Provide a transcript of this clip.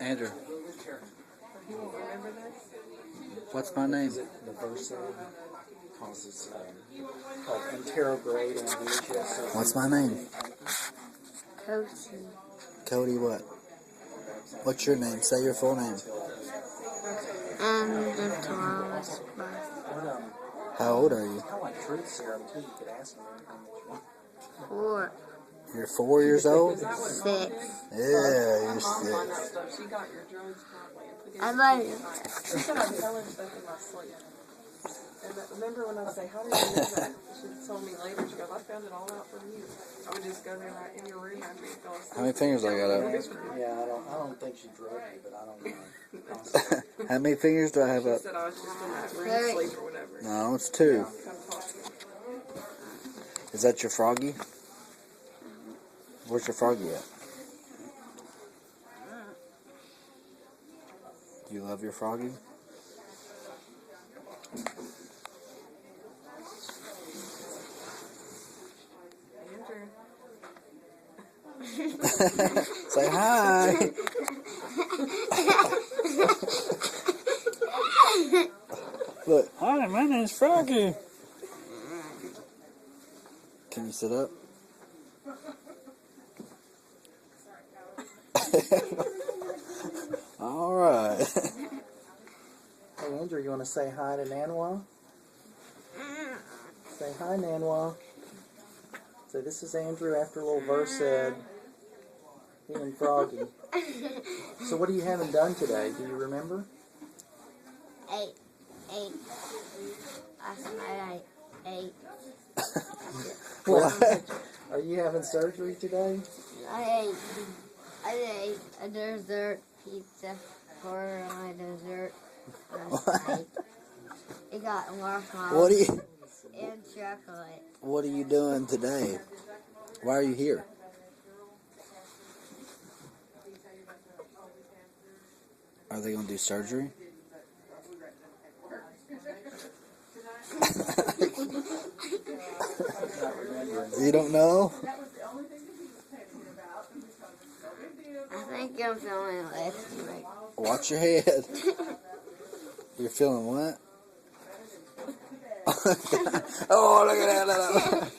Andrew, You won't remember this? what's my name? The verse causes called anterograde amnesia. What's my name? Cody. Cody what? What's your name? Say your full name. The Taurus birth. How old are you? I like truth serum too. You could ask me anything that you 4, You're 4 years old? 6. Yeah, you're My mom on that 6. stuff. She got your drugs probably. I love you. She said I'm telling stuff in my sleep. And remember when I say, how did you know that? She told me later, she goes, I found it all out from you. I would just go there right in your room after you fell asleep. How many fingers I got up? Yeah, I don't think she drugged me, but I don't know. How many fingers do I have She up? said I was just in that REM sleep or whatever. No, it's 2. Come talk to me. Is that your froggy? Where's your froggy at? Do you love your froggy? Andrew. Say hi. Look, hi, my name's Froggy. Can you sit up? All right. Hey Andrew, you want to say hi to Nanwa? Say hi, Nanwa. Say this is Andrew after a little verse said. He and Froggy. So what are you having done today? Do you remember? 8. Last night I ate. What? Are you having surgery today? I ate a dessert pizza for my dessert last night. It got marshmallows What are you? and chocolate. What are you doing today? Why are you here? Are they gonna do surgery? You don't know? I think I'm feeling lefty right. Watch your head. You're feeling what? Oh, look at that.